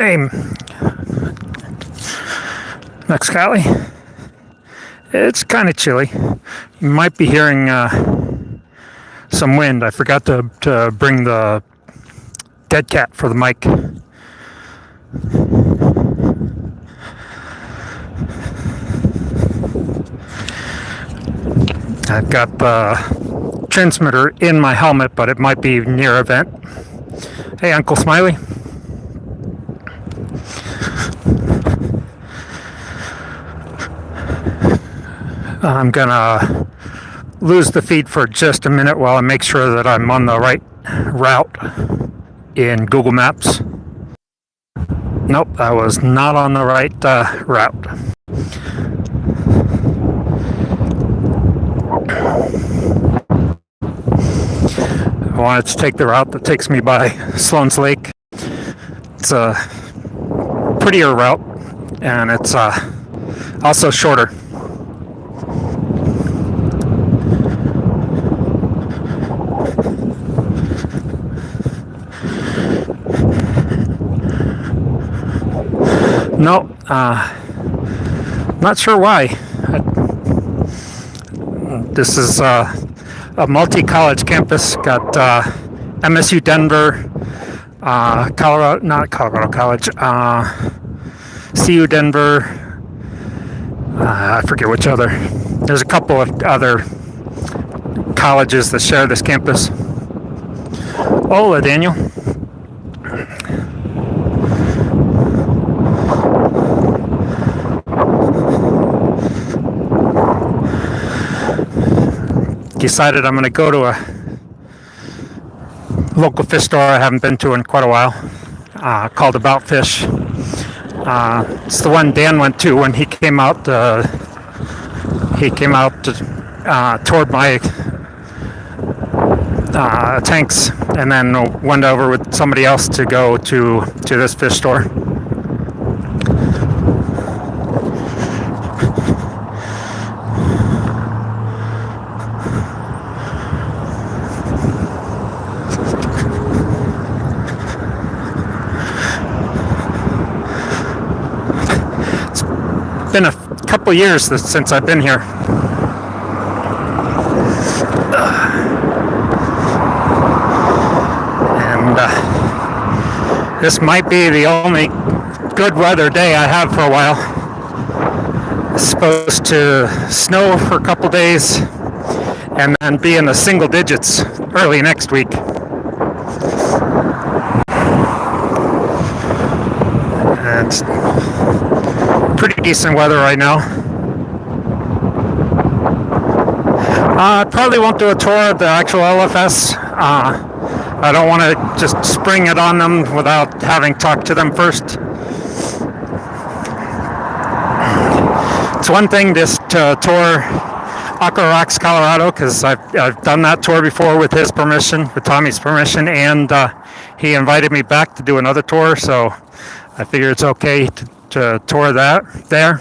Hey, Mexicali. It's kind of chilly. You might be hearing some wind. I forgot to bring the dead cat for the mic. I've got the transmitter in my helmet, but it might be near a vent. Hey, Uncle Smiley. I'm gonna lose the feed for just a minute while I make sure that I'm on the right route in Google Maps. Nope, I was not on the right route. I wanted to take the route that takes me by Sloan's Lake. It's a prettier route, and it's also shorter. No, not sure why. This is a multi-college campus. Got MSU Denver, not Colorado College, CU Denver. I forget which other. There's a couple of other colleges that share this campus. Hola, Daniel. Decided I'm going to go to a local fish store I haven't been to in quite a while, called About Fish. It's the one Dan went to when he came out. Toward my tanks, and then went over with somebody else to go to this fish store. Been a couple years since I've been here. And this might be the only good weather day I have for a while. It's supposed to snow for a couple days and then be in the single digits early next week. And it's pretty decent weather right now. I probably won't do a tour of the actual LFS. I don't want to just spring it on them without having talked to them first. It's one thing just to tour Aqua Rocks, Colorado, because I've done that tour before with his permission, with Tommy's permission, and he invited me back to do another tour, so I figure it's okay to tour that there,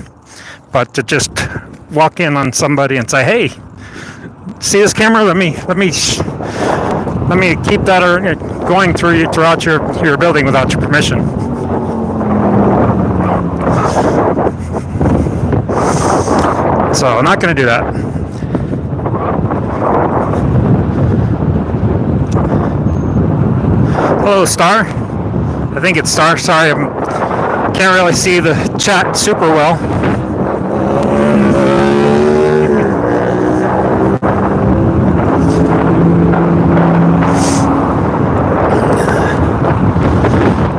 but to just walk in on somebody and say, "Hey, see this camera? Let me keep that going throughout your building without your permission." So I'm not going to do that. Hello, Star. I think it's Star. Sorry, I can't really see the chat super well.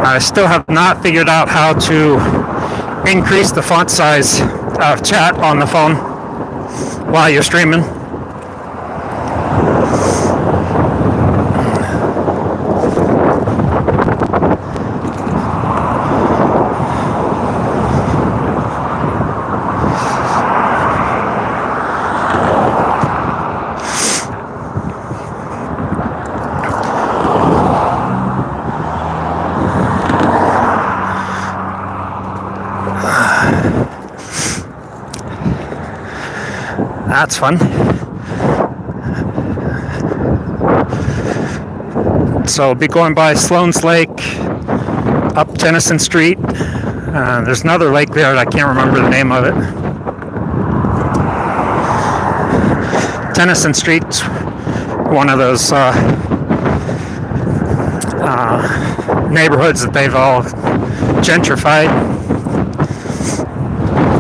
I still have not figured out how to increase the font size of chat on the phone while you're streaming. That's fun. So I'll be going by Sloan's Lake, up Tennyson Street. There's another lake there, I can't remember the name of it. Tennyson Street's one of those neighborhoods that they've all gentrified.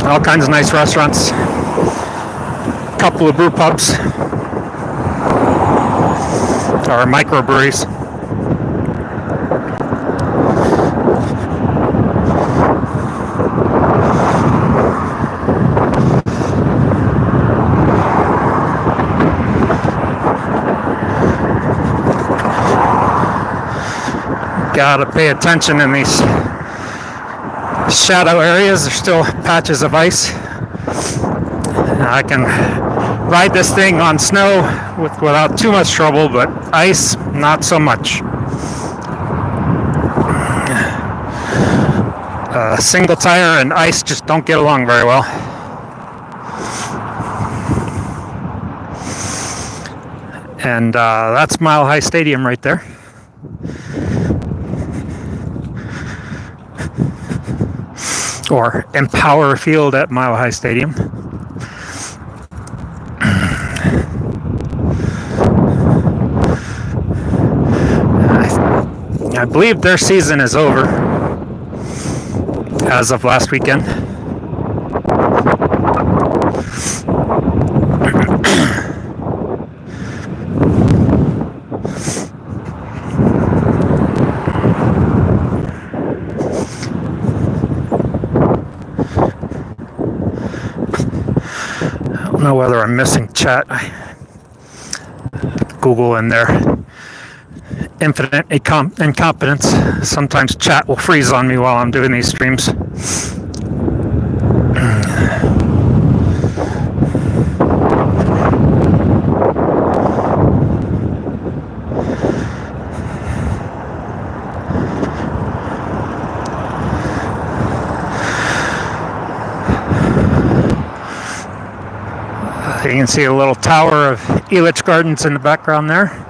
All kinds of nice restaurants. A couple of brew pubs or microbreweries. Gotta pay attention in these shadow areas. There's still patches of ice. I can ride this thing on snow without too much trouble, but ice, not so much. Single tire and ice just don't get along very well. And that's Mile High Stadium right there. Or Empower Field at Mile High Stadium. I believe their season is over as of last weekend. I don't know whether I'm missing chat. Google in there. Infinite incompetence. Sometimes chat will freeze on me while I'm doing these streams. You can see a little tower of Elitch Gardens in the background there.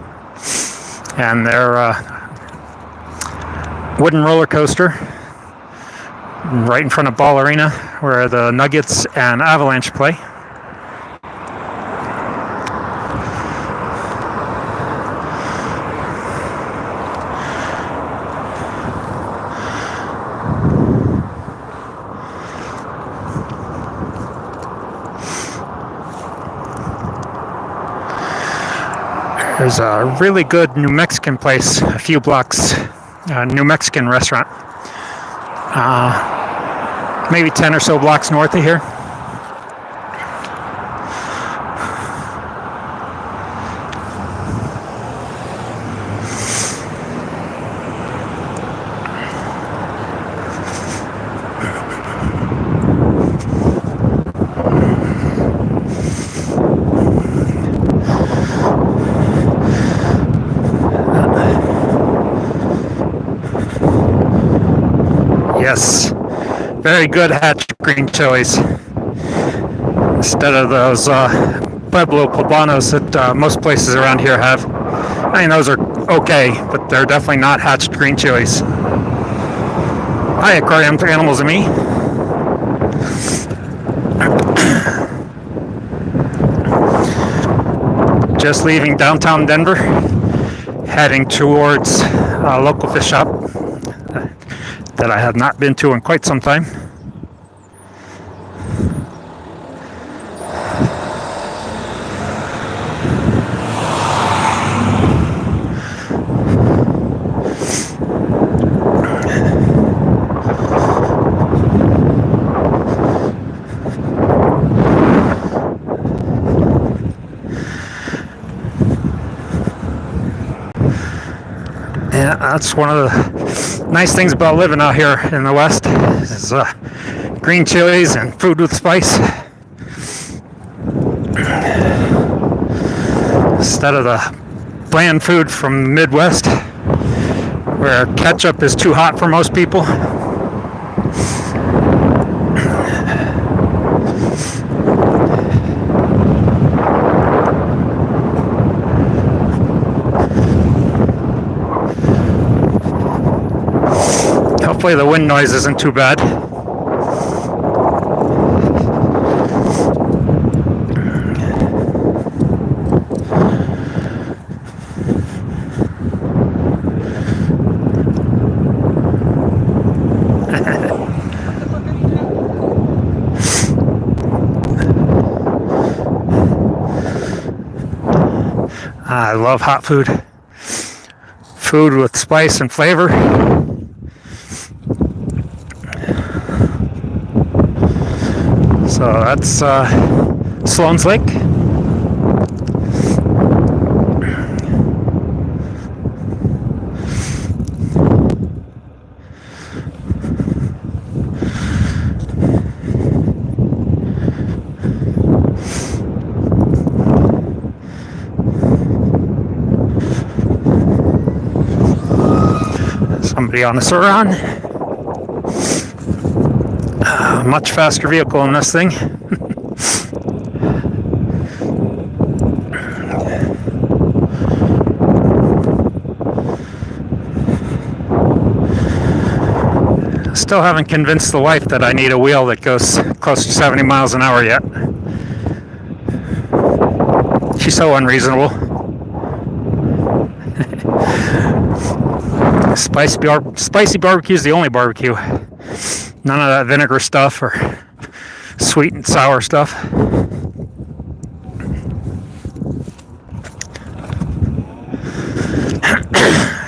And their wooden roller coaster right in front of Ball Arena where the Nuggets and Avalanche play. There's a really good New Mexican place a few blocks, a New Mexican restaurant, maybe 10 or so blocks north of here. Yes, very good hatch green chilies. Instead of those Pueblo Poblanos that most places around here have. I mean, those are okay, but they're definitely not hatched green chilies. Hi, aquarium animals and me. Just leaving downtown Denver, heading towards a local fish shop that I have not been to in quite some time. Yeah, that's one of the nice things about living out here in the West is green chilies and food with spice. Instead of the bland food from the Midwest, where ketchup is too hot for most people. Hopefully the wind noise isn't too bad. I love hot food. Food with spice and flavor. So that's Sloan's Lake. Somebody on the Suron. Much faster vehicle in this thing. Still haven't convinced the wife that I need a wheel that goes close to 70 miles an hour yet. She's so unreasonable. Spicy barbecue is the only barbecue. None of that vinegar stuff or sweet and sour stuff.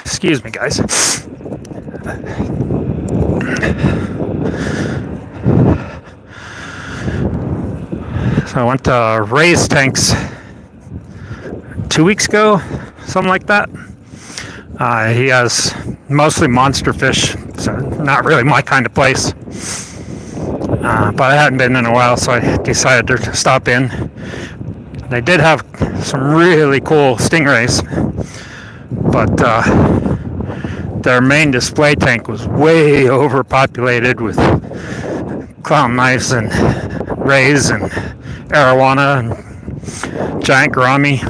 Excuse me, guys. So I went to Ray's Tanks 2 weeks ago, something like that. He has mostly monster fish, so not really my kind of place. But I hadn't been in a while, so I decided to stop in. They did have some really cool stingrays, but their main display tank was way overpopulated with clown knives and rays and arowana and giant gourami.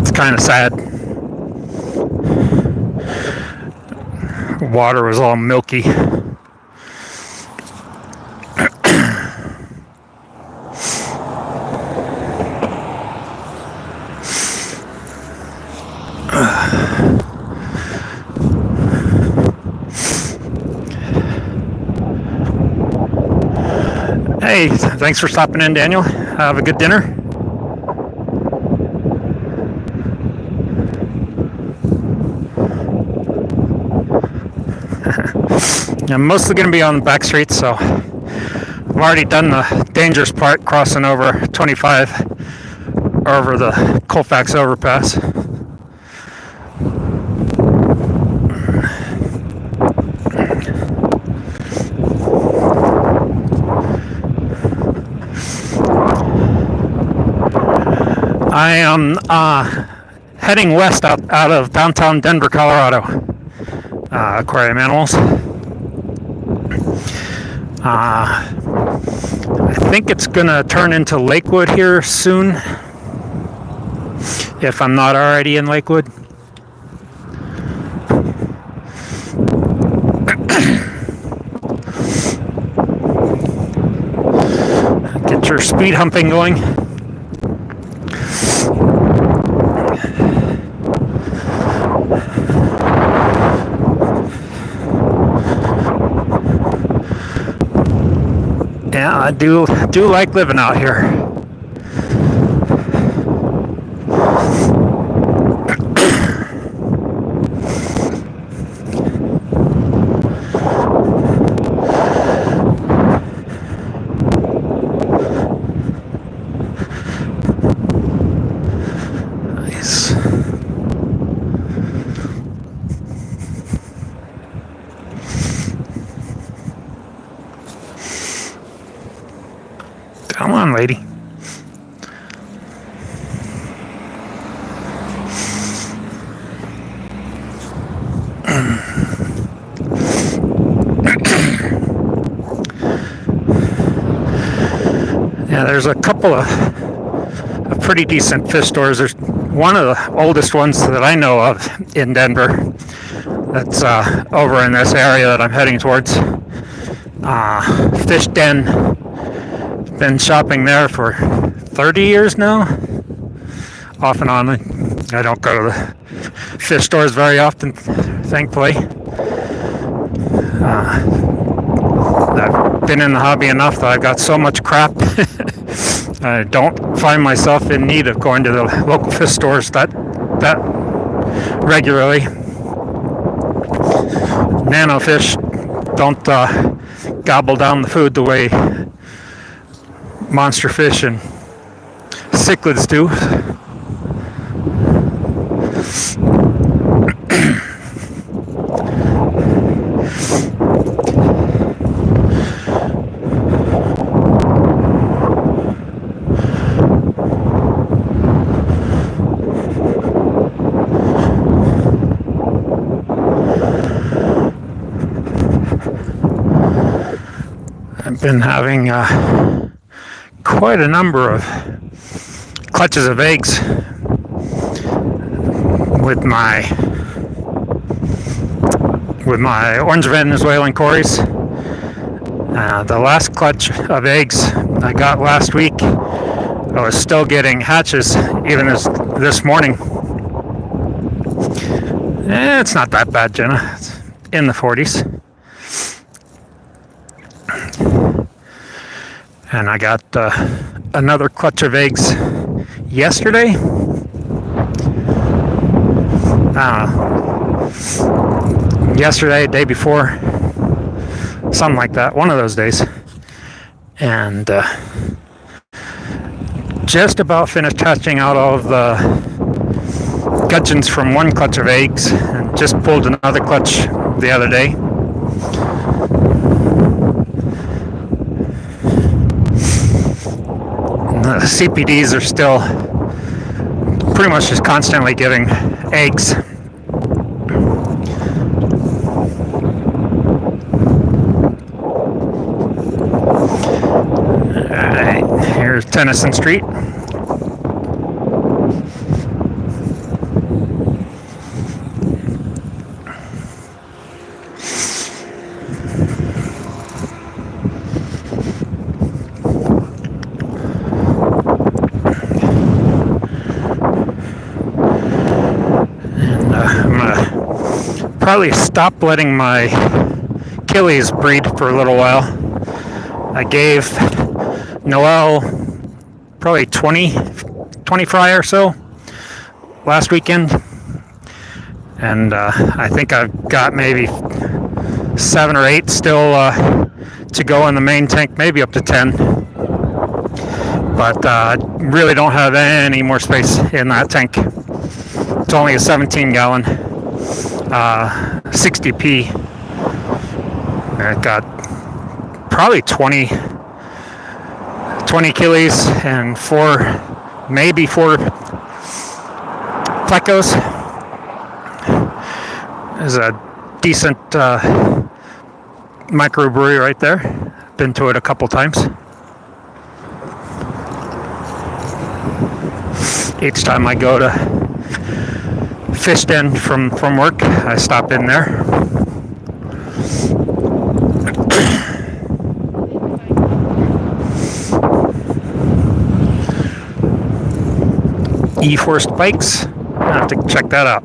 It's kind of sad. Water was all milky. Hey, thanks for stopping in, Daniel. Have a good dinner. I'm mostly going to be on the back streets, so I've already done the dangerous part, crossing over 25 over the Colfax overpass. I am heading west out of downtown Denver, Colorado. Aquarium animals. I think it's gonna turn into Lakewood here soon, if I'm not already in Lakewood. Get your speed humping going. Yeah, I do like living out here. Nice. Come on, lady. Yeah, there's a couple of pretty decent fish stores. There's one of the oldest ones that I know of in Denver. That's over in this area that I'm heading towards. Fish Den. Been shopping there for 30 years now. Off and on. I don't go to the fish stores very often, thankfully. I've been in the hobby enough that I've got so much crap. I don't find myself in need of going to the local fish stores that regularly. Nano fish don't gobble down the food the way monster fish and cichlids do. I've been having quite a number of clutches of eggs with my orange Venezuelan cories. The last clutch of eggs I got last week, I was still getting hatches even this morning. It's not that bad, Jenna. It's in the 40s. And I got another clutch of eggs yesterday. Yesterday, day before, something like that, one of those days. And just about finished hatching out all of the gudgeons from one clutch of eggs, and just pulled another clutch the other day. The CPDs are still pretty much just constantly giving eggs. Alright, here's Tennyson Street. Probably stop letting my Achilles breed for a little while. I gave Noel probably 20 fry or so last weekend, and I think I've got maybe 7 or 8 still to go in the main tank, maybe up to 10, but I really don't have any more space in that tank. It's only a 17 gallon 60p. I got probably 20 Achilles and 4 plecos. There's a decent microbrewery right there. Been to it a couple times. Each time I go to Fish Den from work, I stop in there. E-Forced bikes, I have to check that out.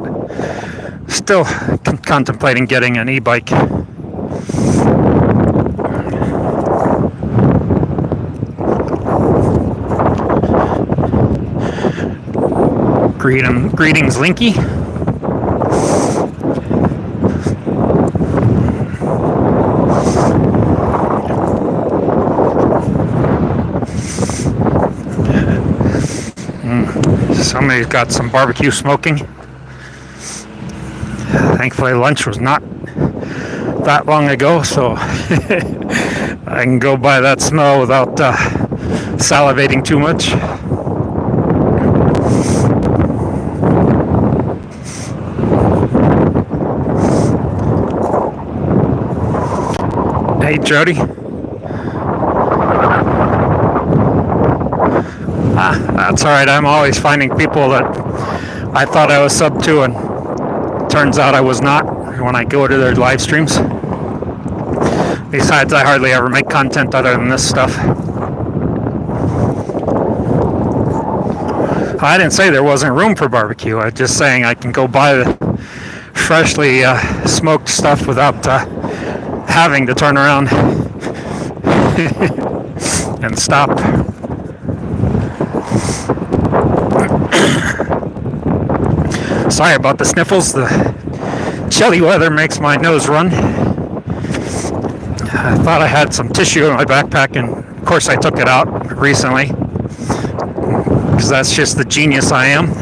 Still contemplating getting an e-bike. Greetings, Linky. Somebody's got some barbecue smoking. Thankfully, lunch was not that long ago, so I can go by that smell without salivating too much. Hey, Jody. That's all right. I'm always finding people that I thought I was sub 2, and turns out I was not when I go to their live streams. Besides, I hardly ever make content other than this stuff. I didn't say there wasn't room for barbecue. I was just saying I can go buy the freshly smoked stuff without having to turn around and stop. Sorry about the sniffles. The chilly weather makes my nose run. I thought I had some tissue in my backpack, and of course I took it out recently, because that's just the genius I am.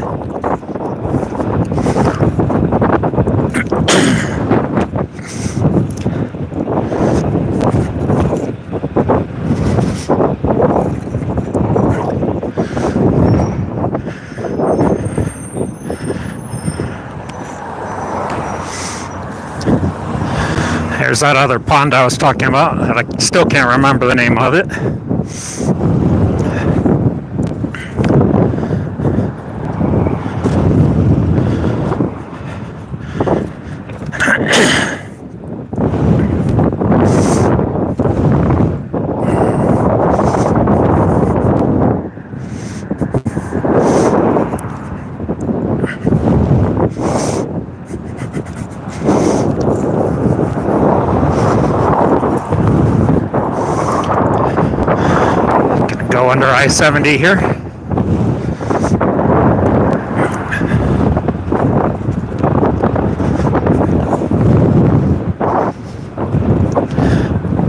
There's that other pond I was talking about that I still can't remember the name of it. Go under I-70 here.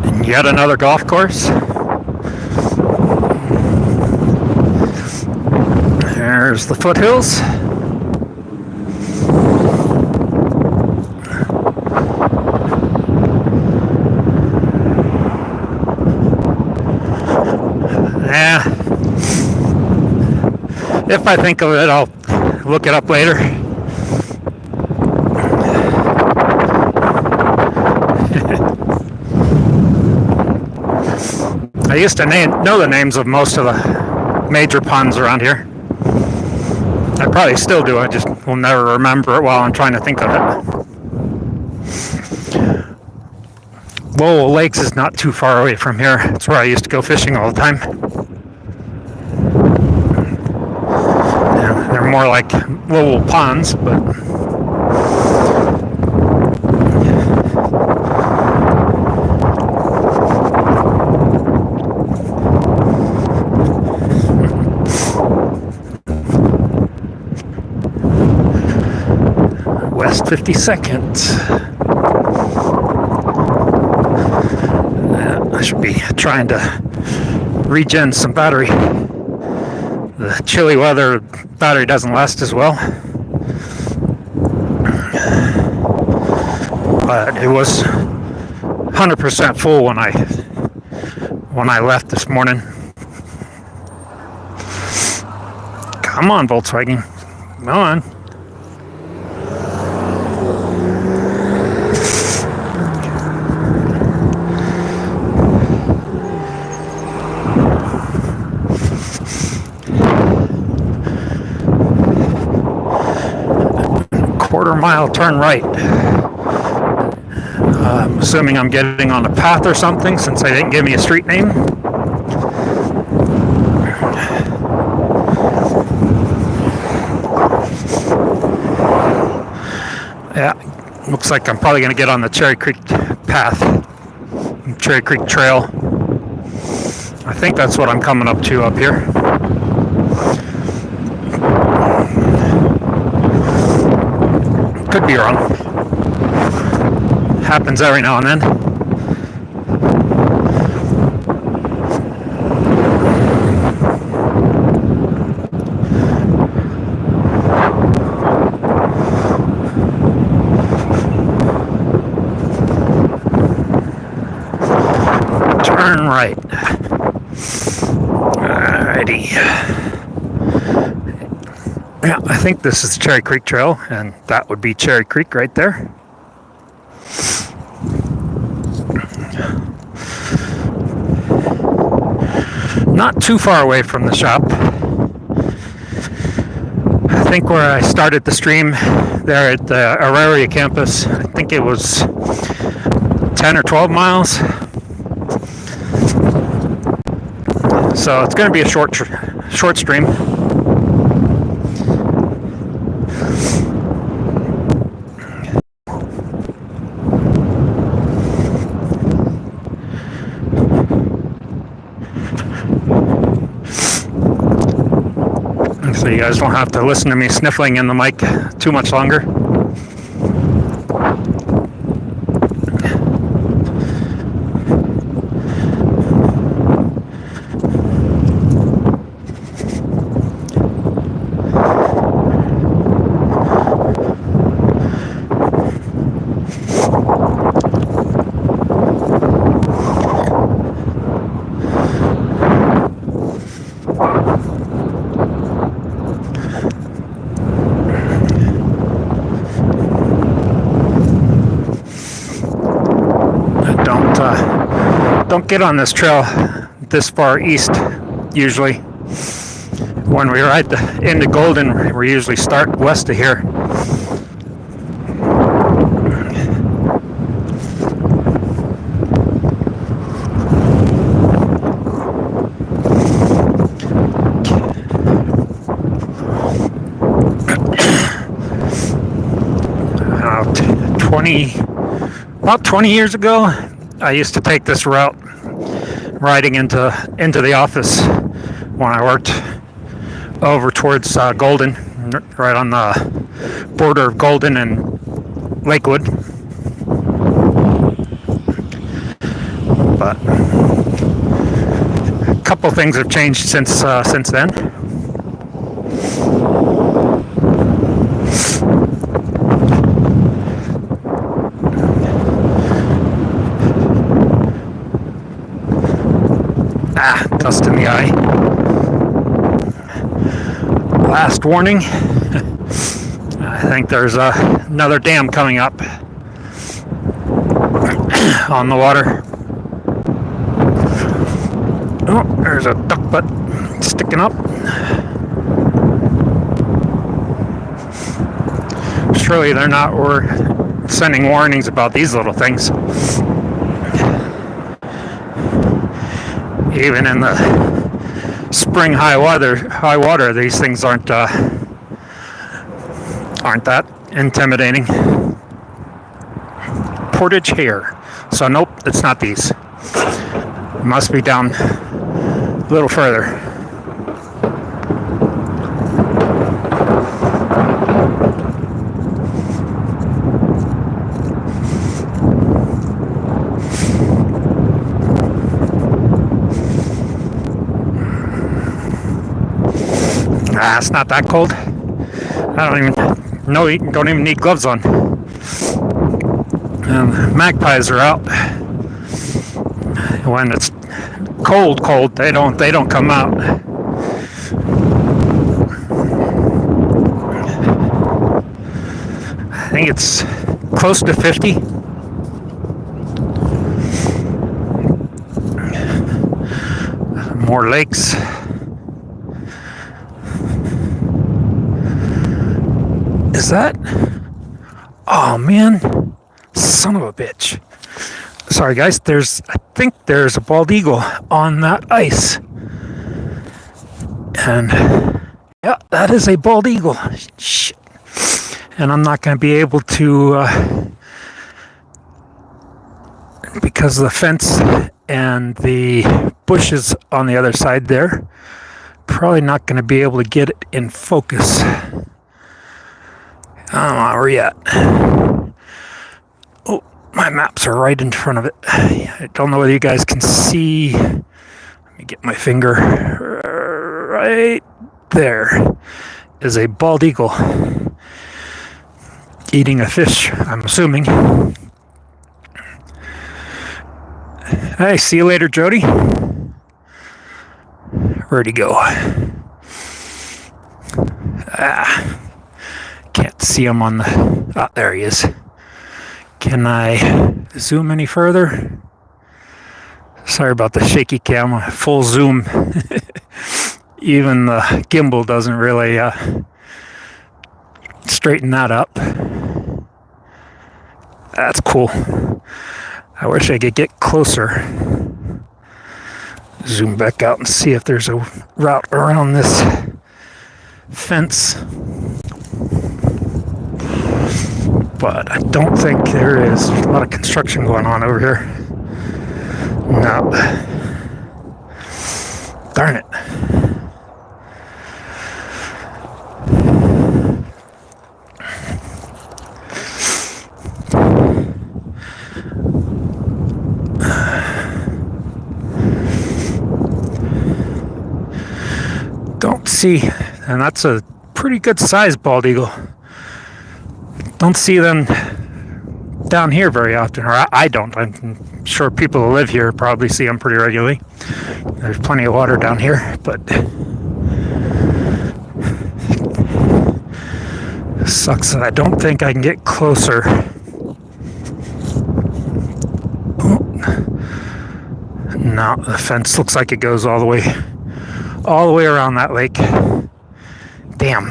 And yet another golf course. There's the foothills. If I think of it, I'll look it up later. I used to know the names of most of the major ponds around here. I probably still do, I just will never remember it while I'm trying to think of it. Lowell Lakes is not too far away from here. It's where I used to go fishing all the time. They're more like Lowell ponds, but West 52nd. I should be trying to regen some battery. The chilly weather, battery doesn't last as well. But it was 100% full when I left this morning. Come on, Volkswagen. Come on. Quarter-mile turn right. I'm assuming I'm getting on a path or something since they didn't give me a street name. Yeah, looks like I'm probably going to get on the Cherry Creek path, Cherry Creek Trail. I think that's what I'm coming up to up here. Could be wrong. Happens every now and then. Turn right. Alrighty. Yeah, I think this is Cherry Creek Trail, and that would be Cherry Creek right there. Not too far away from the shop. I think where I started the stream there at the Auraria campus, I think it was 10 or 12 miles. So it's going to be a short stream. So you guys don't have to listen to me sniffling in the mic too much longer. Don't get on this trail this far east usually. When we ride into Golden, we usually start west of here. About 20 years ago, I used to take this route riding into the office when I worked over towards Golden, right on the border of Golden and Lakewood. But a couple things have changed since then. Dust in the eye. Last warning. I think there's another dam coming up on the water. Oh, there's a duck butt sticking up. Surely they're not sending warnings about these little things. Even in the spring high water, these things aren't that intimidating. Portage hare. So nope, it's not these. It must be down a little further. It's not that cold. I don't even need gloves on. Magpies are out. When it's cold, they don't come out. I think it's close to 50. More lakes. Is that? Oh man, son of a bitch. Sorry guys, I think there's a bald eagle on that ice. And yeah, that is a bald eagle. Shit. And I'm not going to be able to, because of the fence and the bushes on the other side there, probably not going to be able to get it in focus. I don't know where we at. Oh, my maps are right in front of it. I don't know whether you guys can see. Let me get my finger. Right there is a bald eagle eating a fish, I'm assuming. Hey, see you later, Jody. Where'd he go? Can't see him on the... Oh, there he is. Can I zoom any further? Sorry about the shaky camera. Full zoom. Even the gimbal doesn't really Straighten that up. That's cool. I wish I could get closer. Zoom back out and see if there's a route around this fence. But I don't think there is. There's a lot of construction going on over here. No. Darn it. Don't see, and that's a pretty good sized bald eagle. Don't see them down here very often, or I don't. I'm sure people who live here probably see them pretty regularly. There's plenty of water down here, but it sucks that I don't think I can get closer. No, the fence looks like it goes all the way around that lake. Damn.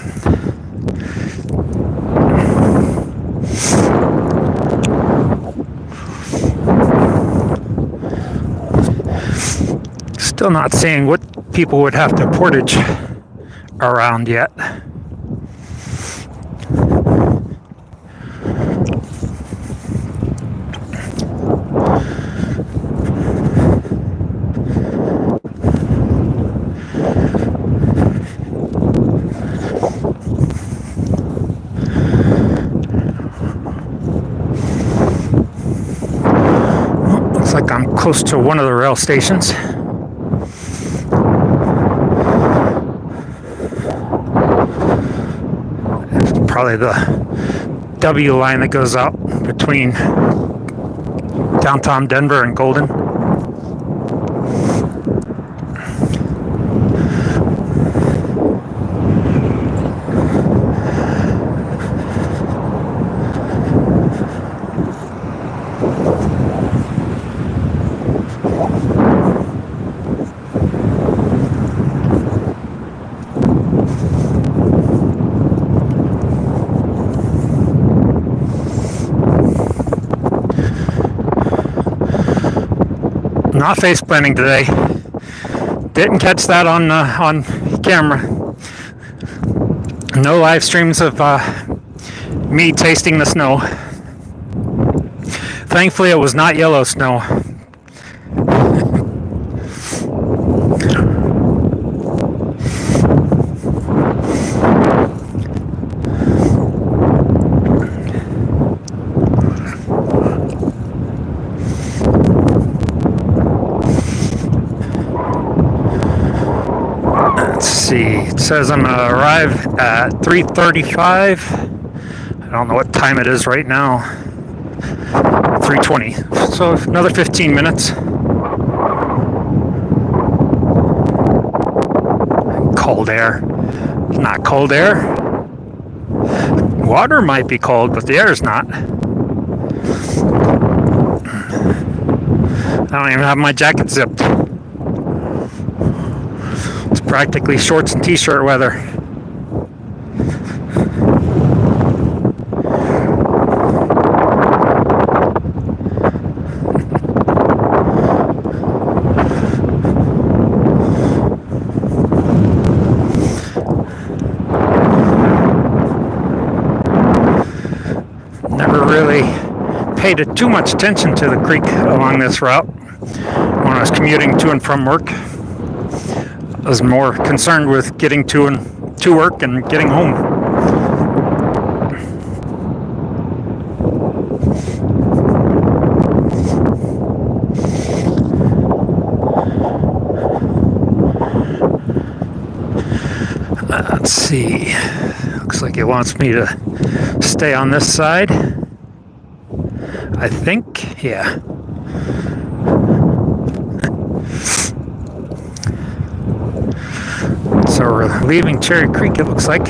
Still not seeing what people would have to portage around yet. Looks like I'm close to one of the rail stations. Probably the W line that goes out between downtown Denver and Golden. Not face planting today. Didn't catch that on camera. No live streams of me tasting the snow. Thankfully, it was not yellow snow. It says I'm gonna arrive at 3:35. I don't know what time it is right now. 3:20. So another 15 minutes. Cold air. Not cold air. Water might be cold, but the air is not. I don't even have my jacket zipped. Practically shorts and t-shirt weather. Never really paid too much attention to the creek along this route when I was commuting to and from work. I was more concerned with getting to work and getting home. Let's see. Looks like it wants me to stay on this side. I think, yeah. So we're leaving Cherry Creek, it looks like.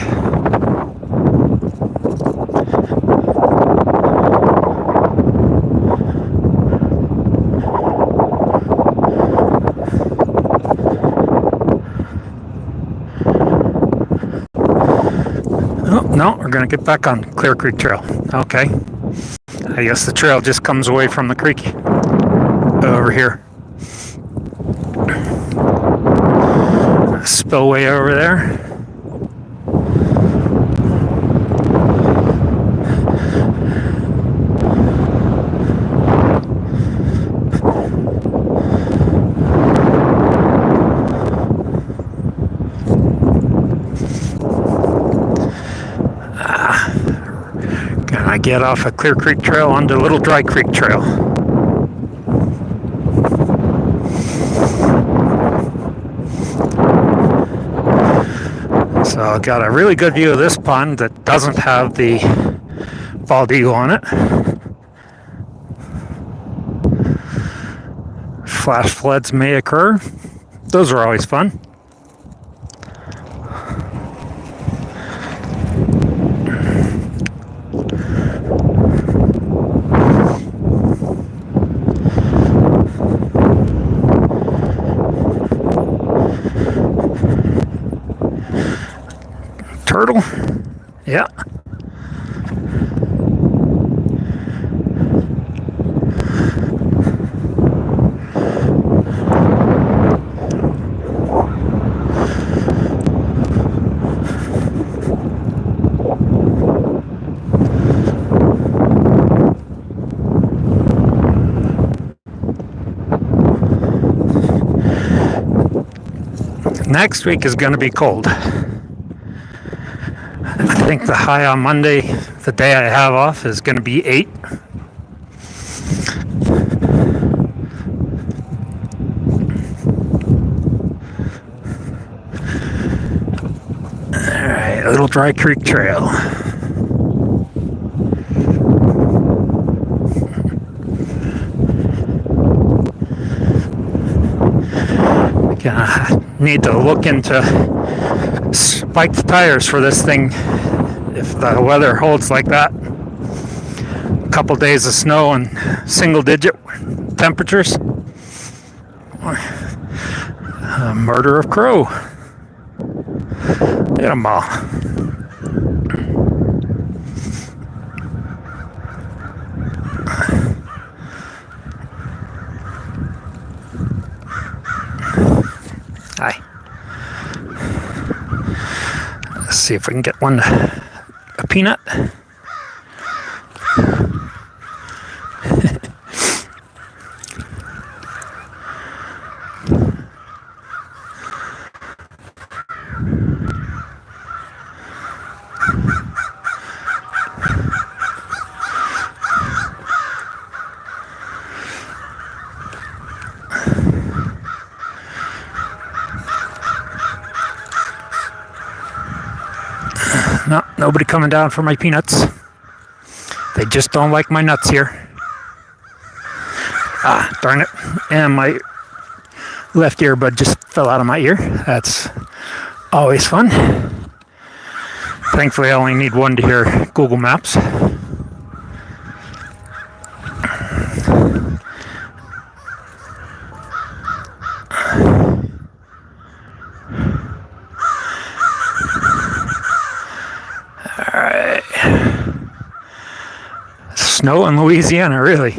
Oh, no, we're going to get back on Clear Creek Trail. Okay. I guess the trail just comes away from the creek over here. Spillway over there. Gonna get off of Clear Creek Trail onto Little Dry Creek Trail. So I got a really good view of this pond that doesn't have the bald eagle on it. Flash floods may occur. Those are always fun. Turtle? Yeah. Next week is going to be cold. I think the high on Monday, the day I have off, is going to be 8. Alright, Little Dry Creek Trail. Need to look into spiked tires for this thing if the weather holds like that. A couple days of snow and single digit temperatures. Murder of crow. Get 'em all. Hi. Let's see if we can get one, a peanut. No, nobody coming down for my peanuts. They just don't like my nuts here. Ah, darn it. And my left earbud just fell out of my ear. That's always fun. Thankfully, I only need one to hear Google Maps. Snow in Louisiana, really.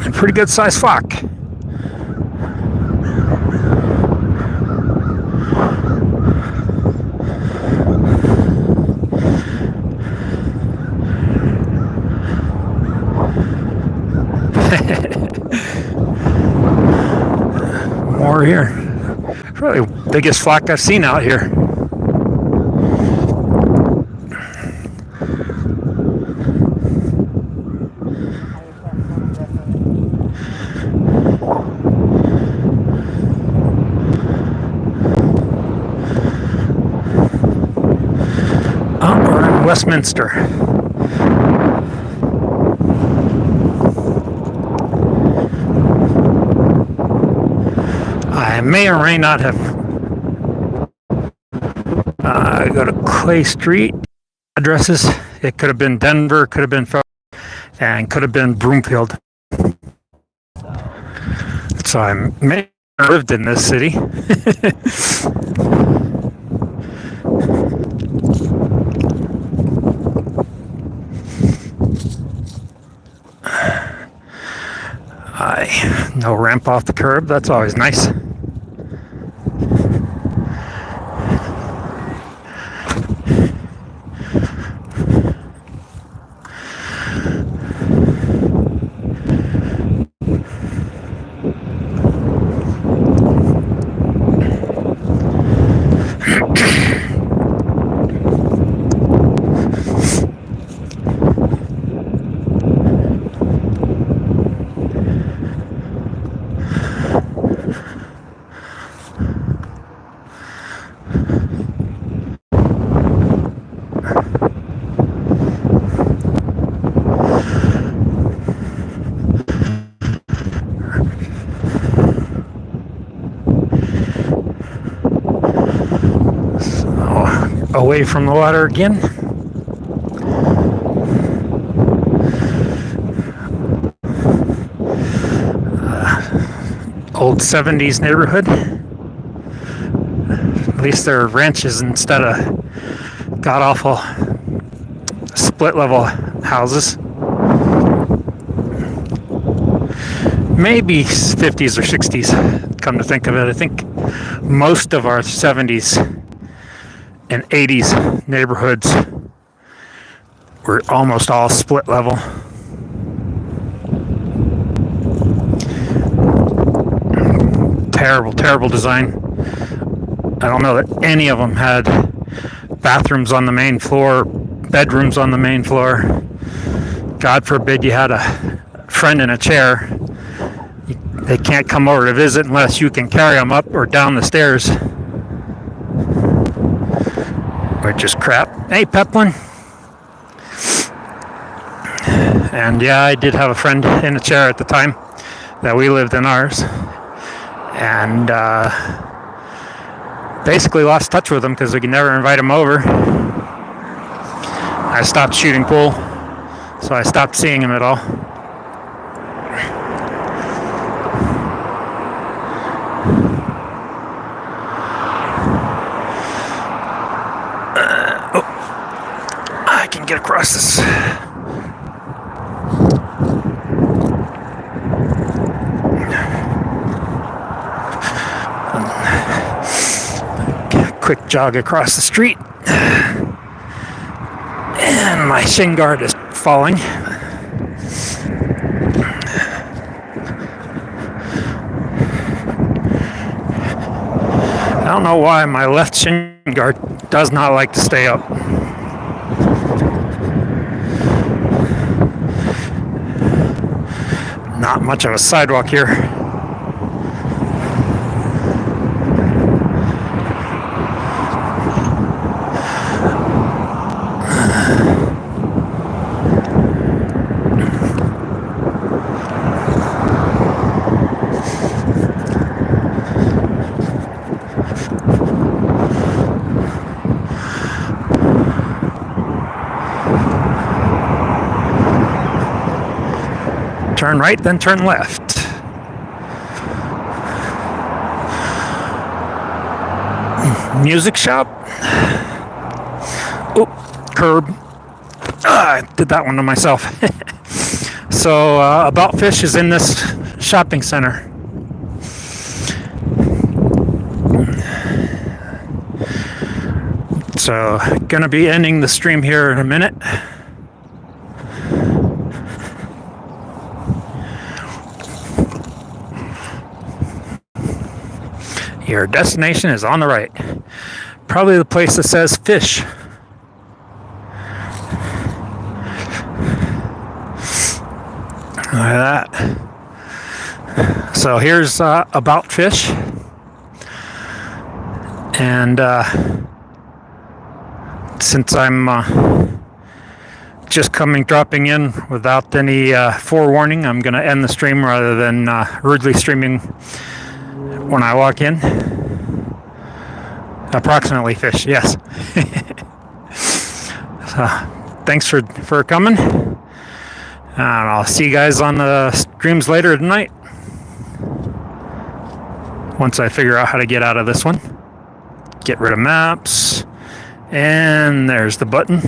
A pretty good sized flock. More here. Probably the biggest flock I've seen out here. Oh, we're in Westminster. I may or may not have go to Clay Street addresses It could have been Denver, could have been and could have been Broomfield. So I may have lived in this city. No ramp off the curb. That's always nice. Away from the water again. Old 70s neighborhood. At least there are ranches instead of god-awful split-level houses. Maybe 50s or 60s, come to think of it. I think most of our 70s and 80s neighborhoods were almost all split level. Terrible design. I don't know that any of them had bathrooms on the main floor, bedrooms on the main floor. God forbid you had a friend in a chair. They can't come over to visit unless you can carry them up or down the stairs. Which is crap. Hey, Peplin. And yeah, I did have a friend in a chair at the time that we lived in ours. And basically lost touch with him because we could never invite him over. I stopped shooting pool, so I stopped seeing him at all. I can get across this. Quick jog across the street. And my shin guard is falling. I don't know why my left shin guard does not like to stay up. Not much of a sidewalk here. Turn right, then turn left. Music shop. Oh, curb. I did that one to myself. So, About Fish is in this shopping center. So, gonna be ending the stream here in a minute. Your destination is on the right. Probably the place that says fish. Look at that. So here's About Fish. And since I'm just dropping in without any forewarning, I'm going to end the stream rather than rudely streaming when I walk in. Approximately fish, yes. So, thanks for coming. And I'll see you guys on the streams later tonight. Once I figure out how to get out of this one. Get rid of maps. And there's the button.